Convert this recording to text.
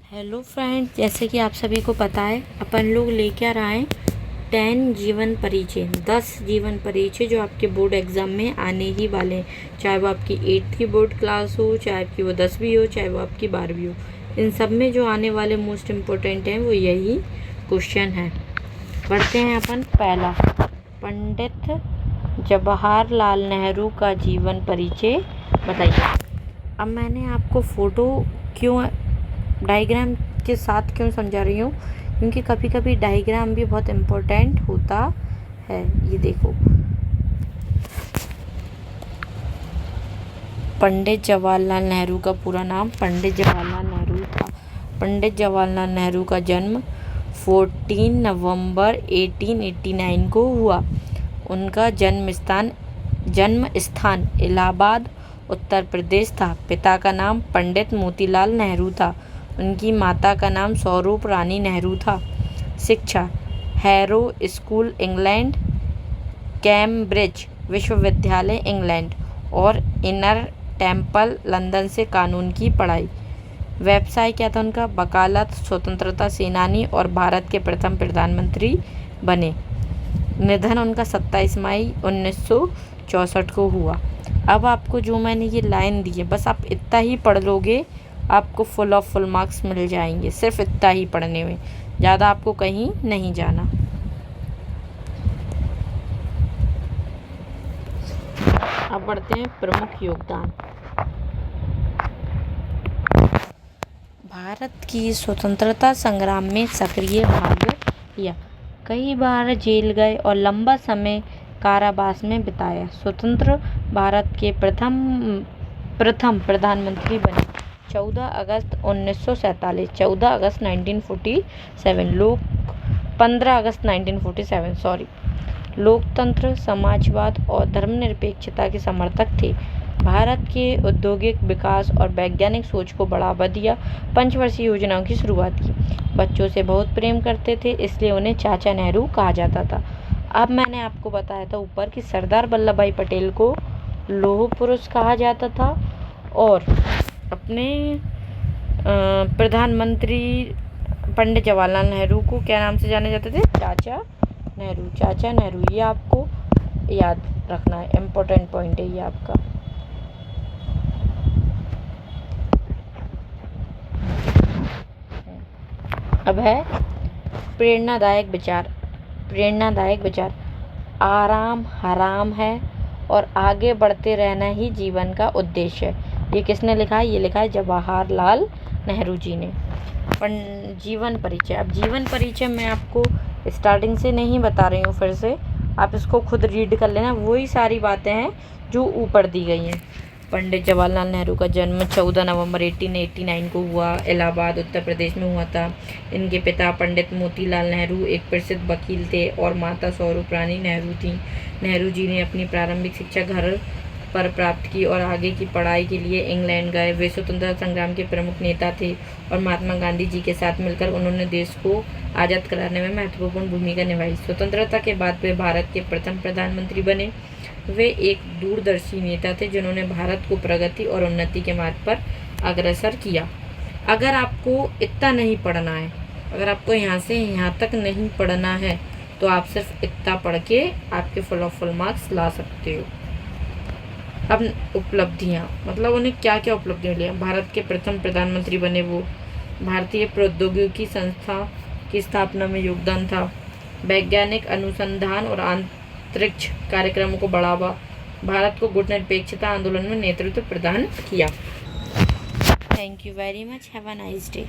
Hello friends, जैसे कि आप सभी को पता है अपन लोग लेके आ रहे हैं 10 जीवन परिचय 10 जीवन परिचय जो आपके बोर्ड एग्ज़ाम में आने ही वाले हैं। चाहे वो आपकी 8th की बोर्ड क्लास हो, चाहे आपकी वो 10वीं हो, चाहे वो आपकी 12वीं हो, इन सब में जो आने वाले मोस्ट इम्पोर्टेंट हैं वो यही क्वेश्चन है। पढ़ते हैं अपन। पहला, पंडित जवाहरलाल नेहरू का जीवन परिचय बताइए। अब मैंने आपको फ़ोटो क्यों डायग्राम के साथ क्यों समझा रही हूँ, क्योंकि कभी कभी डायग्राम भी बहुत इम्पोर्टेंट होता है। ये देखो, पंडित जवाहरलाल नेहरू का पूरा नाम पंडित जवाहरलाल नेहरू था। पंडित जवाहरलाल नेहरू का जन्म 14 नवंबर 1889 को हुआ। उनका जन्म स्थान इलाहाबाद उत्तर प्रदेश था। पिता का नाम पंडित मोतीलाल नेहरू था। उनकी माता का नाम स्वरूप रानी नेहरू था। शिक्षा, हैरो स्कूल इंग्लैंड, कैम्ब्रिज विश्वविद्यालय इंग्लैंड और इनर टेम्पल लंदन से कानून की पढ़ाई। व्यवसाय क्या था उनका? वकालत, स्वतंत्रता सेनानी और भारत के प्रथम प्रधानमंत्री बने। निधन उनका 27 मई 1964 को हुआ। अब आपको जो मैंने ये लाइन दी है, बस आप इतना ही पढ़ लोगे, आपको फुल मार्क्स मिल जाएंगे। सिर्फ इतना ही पढ़ने में, ज़्यादा आपको कहीं नहीं जाना। अब बढ़ते हैं प्रमुख योगदान। भारत की स्वतंत्रता संग्राम में सक्रिय भाग लिया। कई बार जेल गए और लंबा समय कारावास में बिताया। स्वतंत्र भारत के प्रथम प्रधानमंत्री बने 14 अगस्त 1947, 14 अगस्त 1947, 15 अगस्त 1947 लोकतंत्र, समाजवाद और धर्मनिरपेक्षता के समर्थक थे। भारत के औद्योगिक विकास और वैज्ञानिक सोच को बढ़ावा दिया। पंचवर्षीय योजनाओं की शुरुआत की। बच्चों से बहुत प्रेम करते थे, इसलिए उन्हें चाचा नेहरू कहा जाता था। अब मैंने आपको बताया था ऊपर कि सरदार वल्लभ भाई पटेल को लौह पुरुष कहा जाता था और अपने प्रधानमंत्री पंडित जवाहरलाल नेहरू को क्या नाम से जाने जाते थे? चाचा नेहरू। चाचा नेहरू, ये आपको याद रखना है, इम्पोर्टेंट पॉइंट है ये आपका। अब है प्रेरणादायक विचार। आराम हराम है और आगे बढ़ते रहना ही जीवन का उद्देश्य है। ये किसने लिखा है? ये लिखा है जवाहरलाल नेहरू जी ने। जीवन परिचय। अब जीवन परिचय मैं आपको स्टार्टिंग से नहीं बता रही हूँ, फिर से आप इसको खुद रीड कर लेना। वही सारी बातें हैं जो ऊपर दी गई हैं। पंडित जवाहरलाल नेहरू का जन्म 14 नवंबर 1889 को हुआ। इलाहाबाद उत्तर प्रदेश में हुआ था। इनके पिता पंडित मोतीलाल नेहरू एक प्रसिद्ध वकील थे और माता स्वरूप रानी नेहरू थीं। नेहरू जी ने अपनी प्रारंभिक शिक्षा घर पर प्राप्त की और आगे की पढ़ाई के लिए इंग्लैंड गए। वे स्वतंत्रता संग्राम के प्रमुख नेता थे और महात्मा गांधी जी के साथ मिलकर उन्होंने देश को आज़ाद कराने में महत्वपूर्ण भूमिका निभाई। स्वतंत्रता के बाद वे भारत के प्रथम प्रधानमंत्री बने। वे एक दूरदर्शी नेता थे जिन्होंने भारत को प्रगति और उन्नति के मार्ग पर अग्रसर किया। अगर आपको इतना नहीं पढ़ना है, अगर आपको यहाँ से यहाँ तक नहीं पढ़ना है, तो आप सिर्फ इतना पढ़ के आपके फुल मार्क्स ला सकते हो। अब उपलब्धियाँ, मतलब उन्हें क्या क्या उपलब्धियाँ मिली। भारत के प्रथम प्रधानमंत्री बने वो। भारतीय प्रौद्योगिकी संस्था की स्थापना में योगदान था। वैज्ञानिक अनुसंधान और अंतरिक्ष कार्यक्रमों को बढ़ावा। भारत को गुट निरपेक्षता आंदोलन में नेतृत्व प्रदान किया। Thank you very much. Have a nice day.